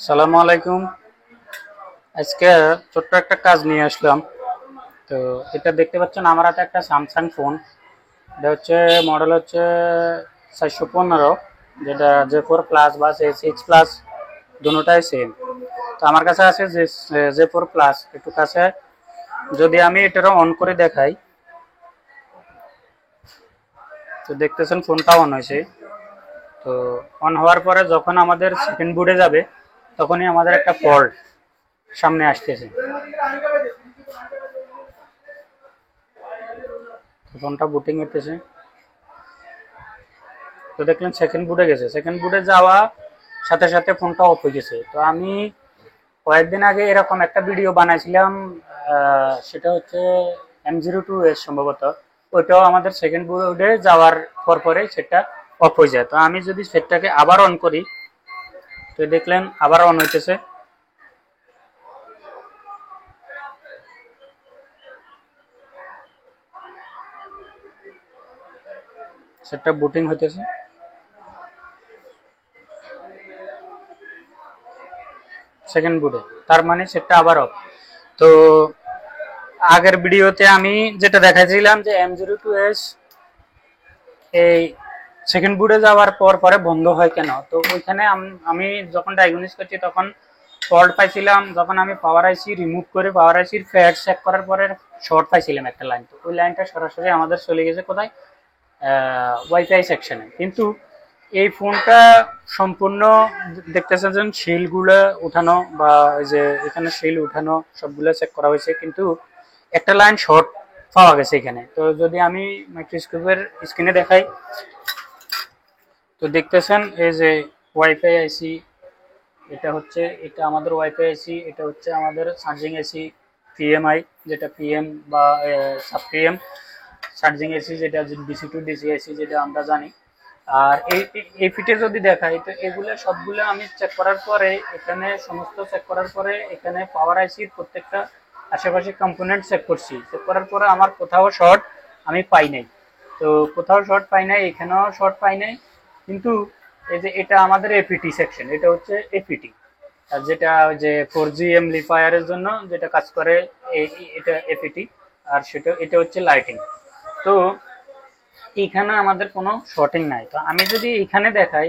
সালামু আলাইকুম। আজকে ছোট্ট একটা কাজ নিয়ে আসলাম। তো এটা দেখতে পাচ্ছেন আমার হাতে একটা স্যামসাং ফোন। এটা হচ্ছে মডেল হচ্ছে 415, যেটা J4 প্লাস বা J6 প্লাস দুটোটাই সেম। তো আমার কাছে আছে J4 প্লাস। একটু কাছে যদি আমি এটা অন করে দেখাই, তো দেখতেছেন ফোনটা অন হয়েছে। তো অন হওয়ার পরে যখন আমাদের সেকেন্ড বুটে যাবে, তখনই আমাদের একটা ফল্ট সামনে আসতেছে। ফোনটা বুটিং হইতেছে। তো দেখলেন সেকেন্ড বুটে গেছে, সেকেন্ড বুটে যাওয়া সাথে সাথে ফোনটা অফ হয়ে গেছে। তো আমি কয়েকদিন আগে এরকম একটা ভিডিও বানাইছিলাম, সেটা হচ্ছে M02S সম্ভবত। ওইটাও আমাদের সেকেন্ড বুটে যাওয়ার পরে সেটা অফ হয়ে যায়। তো আমি যদি সেটটাকে আবার অন করি, তো দেখলেন আবার অন হইতেছে। সেটটা বুটিং হইতেছে, সেকেন্ড বুটে, তার মানে সেটটা আবার অফ। তো আগের ভিডিওতে আমি যেটা দেখাইছিলাম যে M02S এই সেকেন্ড বুটে যাওয়ার পরে বন্ধ হয় কেন, তো ওইখানে আমি যখন ডায়াগনোস করছি তখন ফল্ট পাইছিলাম যখন আমি পাওয়ার আইসি রিমুভ করে পাওয়ার আইসির ফ্যাট চেক করার পরে শর্ট পাইছিলাম একটা লাইন। তো ওই লাইনটা সরাসরি আমাদের চলে গেছে কোথায়, ওয়াইফাই সেকশনে। কিন্তু এই ফোনটা সম্পূর্ণ দেখতেছেন যে শিলগুলো উঠানো বা ওই যে এখানে শিল উঠানো সবগুলো চেক করা হয়েছে, কিন্তু একটা লাইন শর্ট পাওয়া গেছে এখানে। তো যদি আমি মাইক্রোস্কোপের স্ক্রিনে দেখাই, তো দেখতেছেন এই যে ওয়াইফাই আইসি, এটা আমাদের ওয়াইফাই আইসি, এটা হচ্ছে আমাদের চার্জিং আইসি পিএমআই, যেটা পিএম বা সাব পিএম চার্জিং এসি, যেটা ডিসি টু ডিসি এসি যেটা আমরা জানি। আর এই ফিটে যদি দেখাই, তো এগুলো সবগুলো আমি চেক করার পরে এখানে সমস্ত চেক করার পরে এখানে পাওয়ার আইসির প্রত্যেকটা আশেপাশে কম্পোনেন্ট চেক করছি। চেক করার পরে আমার কোথাও শর্ট আমি পাই নাই। তো কোথাও শর্ট পাই নাই, এখানেও শর্ট পাই নাই। কিন্তু এই যে এটা আমাদের এপিটি সেকশন, এটা হচ্ছে এপিটি, আর যেটা যে 4G এমপ্লিফায়ারের জন্য যেটা কাজ করে, এটা এপিটি। আর এটা হচ্ছে লাইটিং। তো এখানে আমাদের কোনো শর্টিং নাই। তো আমি যদি এখানে দেখাই,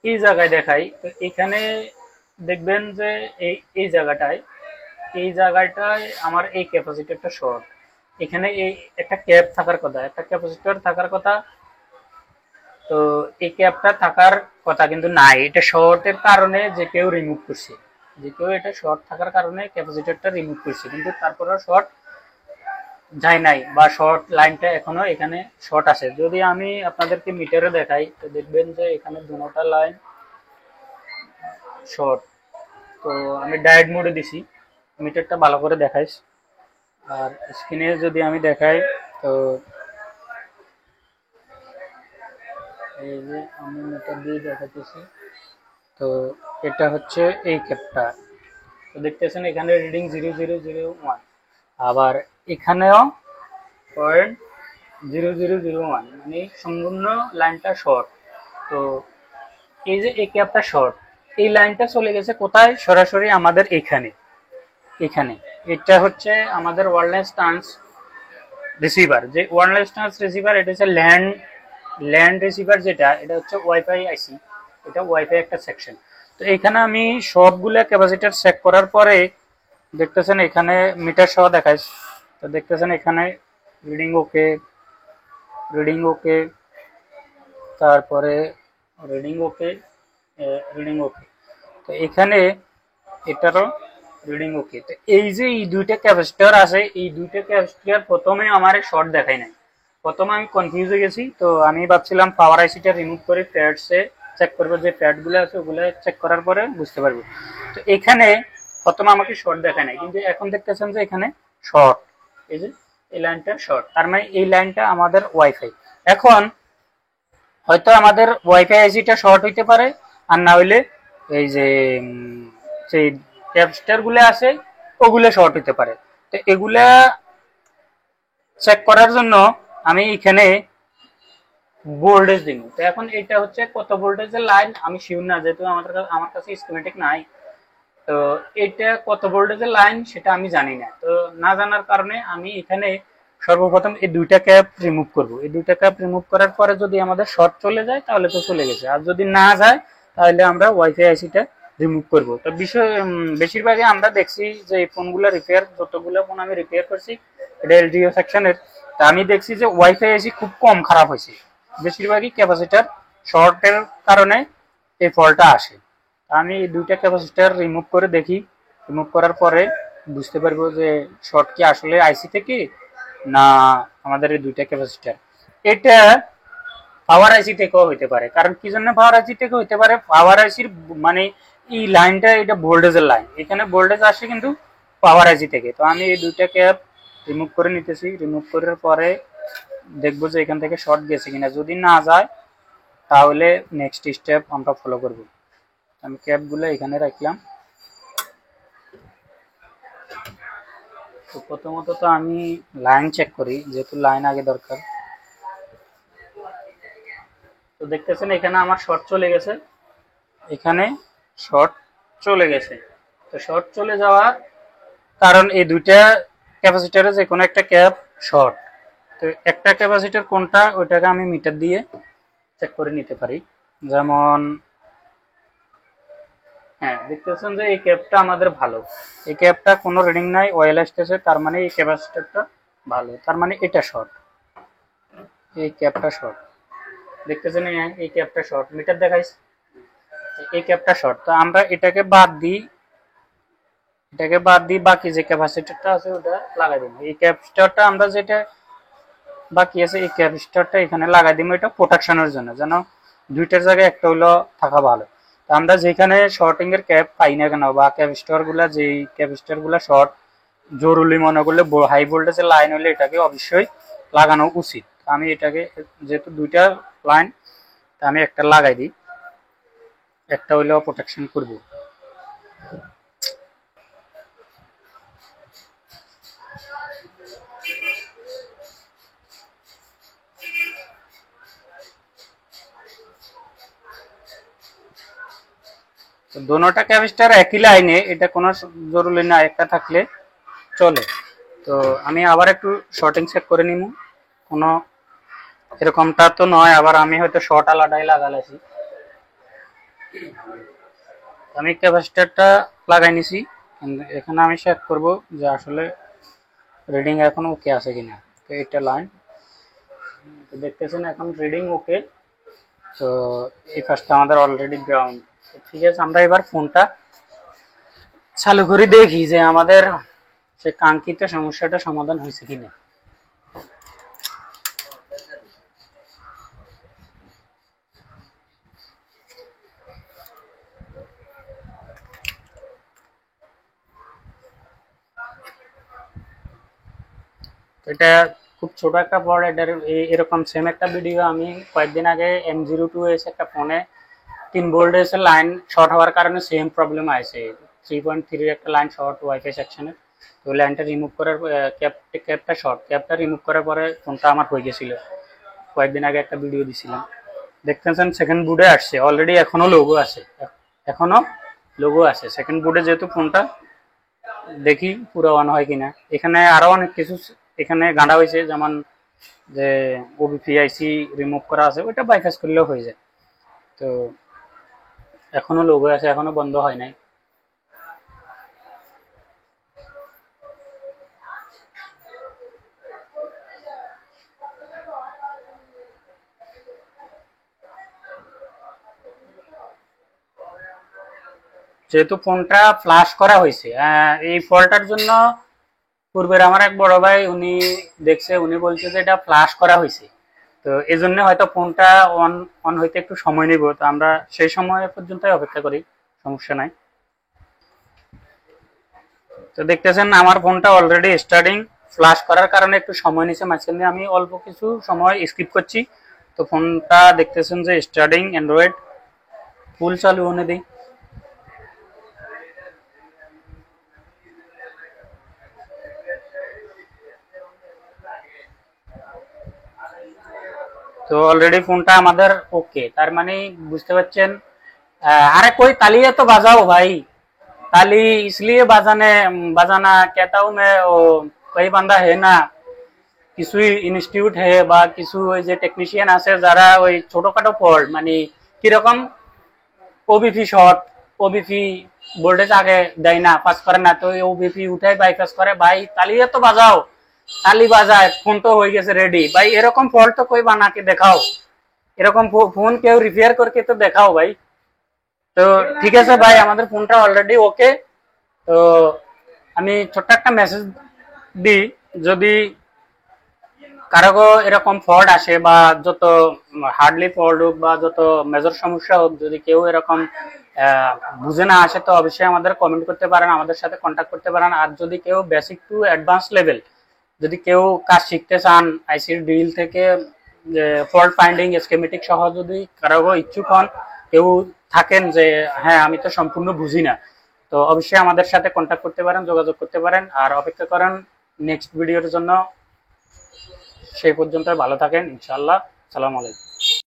এই জায়গায় দেখাই, তো এখানে দেখবেন যে এই জায়গাটায় আমার এই ক্যাপাসিটরটা শর্ট। এখানে এই একটা ক্যাপ থাকার কথা, একটা ক্যাপাসিটর থাকার কথা। তো এই ক্যাপটা থাকার কথা কিন্তু নাই, এটা শর্টের কারণে যে কেউ রিমুভ করছে, যে কেউ এটা শর্ট থাকার কারণে ক্যাপাসিটরটা রিমুভ করছে, কিন্তু তারপরেও শর্ট যায় নাই বা শর্ট লাইনটা এখনো এখানে শর্ট আছে। যদি আমি আপনাদেরকে মিটারে দেখাই, তো দেখবেন যে এখানে দুটো লাইন শর্ট। তো আমি ডায়েট মোডে দিছি, মিটারটা ভালো করে দেখাইস। আর স্ক্রিনে যদি আমি দেখাই, তো এই যে আমি মিটার দিয়ে দেখাতেছি। তো এটা হচ্ছে এই ক্যাপটা। তো দেখতেছেন এখানে রিডিং 0001, আবার এখানেও 0.0001, মানে সম্পূর্ণ লাইনটা শর্ট। তো এই যে এই ক্যাপটা শর্ট, এই লাইনটা চলে গেছে কোথায়, সরাসরি আমাদের এখানে। এখানে এটা হচ্ছে আমাদের ওয়্যারলেস ট্রান্স রিসিভার, যে ওয়্যারলেস ট্রান্স রিসিভার, এটা হচ্ছে ল্যান্ড রিসিভার, যেটা এটা হচ্ছে ওয়াইফাই আইসি, এটা ওয়াইফাই একটা সেকশন। তো এখানে আমি সবগুলো ক্যাপাসিটর চেক করার পরে দেখতেছেন এখানে মিটার সহ দেখায়। তো দেখতেছেন এখানে রিডিং ওকে, রিডিং ওকে, তারপরে রিডিং ওকে, রিডিং ওকে। তো এখানে এটারও রিডিং ওকে। তো এই যে এই দুইটা ক্যাপাসিটর আছে, এই দুইটা ক্যাপাসিটর প্রথমে আমার শর্ট দেখাই নাই, প্রথমে আমি কনফিউজ হয়ে গেছি। তো আমি ভাবছিলাম পাওয়ার আইসিটা রিমুভ করে প্যাডসে চেক করবো, যে প্যাডগুলো আছে ওগুলো চেক করার পরে বুঝতে পারবো। তো এখানে প্রথমে আমাকে শর্ট দেখায় নাই, কিন্তু এখন দেখতেছেন যে এখানে শর্ট, এই যে এই লাইনটা শর্ট, তার মানে এই লাইনটা আমাদের ওয়াইফাই। এখন হয়তো আমাদের ওয়াইফাই আইসিটা শর্ট হইতে পারে, আর না হইলে এই যে সেই ক্যাপস্টার গুলো আছে ওগুলো শর্ট হইতে পারে। তো এগুলা চেক করার জন্য আমি এখানে ভোল্টেজ দিব। তো এখন এটা হচ্ছে কত ভোল্টেজের লাইন আমি শিওর না, যেহেতু আমার কাছে স্কিমেটিক নাই। তো এটা কত ভোল্টেজের লাইন সেটা আমি জানি না। তো না জানার কারণে আমি এখানে সর্বপ্রথম এই দুইটা ক্যাপ রিমুভ করব। এই দুইটা ক্যাপ রিমুভ করার পরে যদি আমাদের শর্ট চলে যায় তাহলে তো চলে গেছে, আর যদি না যায় তাহলে আমরা ওয়াইফাই আইসিটা রিমুভ করব। তো বেশিরভাগই আমরা দেখছি যে এই ফোনগুলো রিপেয়ার, যতগুলো ফোন আমি রিপেয়ার করছি এটা এলডিও সেকশনের, তা আমি দেখছি যে ওয়াইফাই আইসি খুব কম খারাপ হয়েছে। বেশিরভাগই ক্যাপাসিটার শর্টের কারণে এই ফলটা আসে। আমি এই দুইটা ক্যাপাসিটার রিমুভ করে দেখি, রিমুভ করার পরে বুঝতে পারবো যে শর্ট কি আসলে আইসি থেকে না আমাদের এই দুইটা ক্যাপাসিটার। এটা পাওয়ার আইসি থেকেও হইতে পারে। কারণ কি জন্য পাওয়ার আইসি থেকে হইতে পারে, পাওয়ার আইসির মানে এই লাইনটা এটা ভোল্টেজের লাইন, এখানে ভোল্টেজ আসে কিন্তু পাওয়ার আইসি থেকে। তো আমি এই দুইটা ক্যাপ রিমুভ করে নিতেছি। রিমুভ করার পরে দেখবো যে এখান থেকে শর্ট গেছে কিনা, যদি না যায় তাহলে নেক্সট স্টেপ আমরা ফলো করব। আমি ক্যাপগুলো এখানে রাখলাম। তো প্রথমত তো আমি লাইন চেক করি, যেহেতু লাইন আগে দরকার। তো দেখতেছেন এখানে আমার শর্ট চলে গেছে, এখানে শর্ট চলে গেছে। তো শর্ট চলে যাওয়ার কারণ এই দুইটা ক্যাপাসিটারে যে কোনো একটা ক্যাপ শর্ট। তো একটা ক্যাপাসিটার কোনটা ওইটাকে আমি মিটার দিয়ে চেক করে নিতে পারি। যেমন হ্যাঁ, দেখতেছেন যে এই ক্যাপটা আমাদের ভালো, এই ক্যাপটা কোনো রিডিং নাই, অয়েল আসতেছে, তার মানে এই ক্যাপাসিটারটা ভালো, তার মানে এটা শর্ট, এই ক্যাপটা শর্ট। দেখতেছেন এই ক্যাপটা শর্ট, মিটার দেখাইছে এই ক্যাপটা শর্ট। তো আমরা এটাকে বাদ দিই, এটাকে বাদ দিই, বাকি যে ক্যাপাসিটারটা আছে ওটা লাগাই দিব। এই ক্যাপাসিটারটা আমরা যেটা বাকি আছে এই ক্যাপাসিটারটা এখানে লাগাই দিব, এটা প্রোটেকশনের জন্য, যেন দুইটার জায়গায় একটা হইলো থাকা ভালো। তো আমরা যেখানে শর্টিং এর ক্যাপ পাই না কেন বা ক্যাপাসিটর গুলা, যেই ক্যাপাসিটর গুলা শর্ট জরুরি মনে করলে হাই ভোল্টেজের লাইন হলে এটাকে অবশ্যই লাগানো উচিত। আমি এটাকে যেহেতু দুইটা লাইন, আমি একটা লাগাই দিই, একটা হইলেও প্রোটেকশন করব। তো দোনোটা ক্যাপাসিটর একই লাইনে, এটা কোনো জরুরি না, একটা থাকলে চলে। তো আমি আবার একটু শর্টিং চেক করে নিব, কোনো এরকমটা তো নয় আবার আমি হয়তো শর্ট আলাদাই লাগালাইছি। আমি ক্যাপাসিটরটা লাগাই নিছি, এখানে আমি চেক করব যে আসলে রিডিং এখন ওকে আছে কিনা। তো এটা লাইন, তো দেখতেছেন এখন রিডিং ওকে। তো এই কাজটা আমাদের অলরেডি গ্রাউন্ড। ঠিক আছে, আমরা এবার ফোনটা চালু করে দেখি যে আমাদের সে কাঙ্ক্ষিত সমস্যাটা সমাধান হয়েছে কিনা। এটা খুব ছোট একটা বোর্ড, এটার এরকম সেম একটা ভিডিও আমি কয়েকদিন আগে M02S একটা ফোনে 3 ভোল্টেজ লাইন শর্ট হওয়ার কারণে সেম প্রবলেম আছে, 3.3 একটা লাইন শর্ট ওয়াইফাই সেকশনে। তো লাইনটা রিমুভ করার ক্যাপটা শর্ট, ক্যাপটা রিমুভ করার পরে ফোনটা আমার হয়ে গেছিল। কয়েকদিন আগে একটা ভিডিও দিছিলাম, দেখতেছেন সেকেন্ড বুটে আসছে অলরেডি, এখনো লোগো আছে, এখনো লোগো আছে সেকেন্ড বুটে। যেহেতু ফোনটা দেখি পুরো অন হয় কিনা। এখানে আরো অনেক কিছু এখানে গাঁড়া হয়েছে, যেমন যে ওবিপিআইসি রিমুভ করা আছে, ওইটা বাইপাস করলেও হয়ে যায়। তো এখনো লোগো আছে, এখনো বন্ধ হয় নাই। যেহেতু ফোনটা ফ্লাশ করা হয়েছে, এই ফলটার জন্য পূর্বের আমার এক বড় ভাই উনি দেখছে, উনি বলছে যে এটা ফ্লাশ করা হয়েছে। তো এই জন্য হয়তো ফোনটা অন অন হইতে একটু সময় নিব, তো আমরা সেই সময় পর্যন্ত অপেক্ষা করি, সমস্যা নাই। তো দেখতেছেন আমার ফোনটা অলরেডি স্টার্টিং, ফ্লাশ করার কারণে একটু সময় নিচ্ছে, মাঝখানে আমি অল্প কিছু সময় স্কিপ করছি। তো ফোনটা দেখতেছেন যে স্টার্টিং, অ্যান্ড্রয়েড ফুল চালু হনে দিই। তো तो ऑलरेडी फोनটা আমাদের ओके, তার মানে বুঝতে পারছেন। अरे कोई तालियां तो बजाओ भाई, ताली इसलिए बजाना कहता हूँ मैं। वो कई बंदा है ना, কিছু ইনস্টিটিউট হে বা কিছু ওই যে টেকনিশিয়ান আছে যারা ওই ছোটখাটো ফল্ট মানে কিরকম ওবিপি শর্ট, ওবিপি ভোল্টেজ আগে দেয় না, পাস করে না, তো ওবিপি উঠাই বাইপাস করে। ভাই তালিয়ে তো বাজাও, তালি বাজায়, ফোন তো হয়ে গেছে রেডি ভাই। এরকম ফল্ট তো কই বানাকে দেখাও, এরকম ফোন কেউ রিপেয়ার করকে তো দেখাও ভাই। তো ঠিক আছে ভাই, আমাদের ফোনটা অলরেডি ওকে। তো আমি ছোট্ট একটা মেসেজ দিই, যদি কারো এরকম ফল্ট আসে বা যত হার্ডলি ফল্ট হোক বা যত মেজর সমস্যা হোক, যদি কেউ এরকম বুঝে না আসে তো অবশ্যই আমাদের কমেন্ট করতে পারেন, আমাদের সাথে কন্ট্যাক্ট করতে পারেন। আর যদি কেউ বেসিক টু অ্যাডভান্স লেভেল যদি কেউ কাজ শিখতে চান আইসির ড্রিল থেকে ফল্ট ফাইন্ডিং স্কিমেটিক সহ, যদি কারো ইচ্ছুক হন, কেউ থাকেন যে হ্যাঁ আমি তো সম্পূর্ণ বুঝি না, তো অবশ্যই আমাদের সাথে কন্ট্যাক্ট করতে পারেন, যোগাযোগ করতে পারেন। আর অপেক্ষা করেন নেক্সট ভিডিওর জন্য। সেই পর্যন্ত ভালো থাকেন ইনশাআল্লাহ। সালাম আলাইকুম।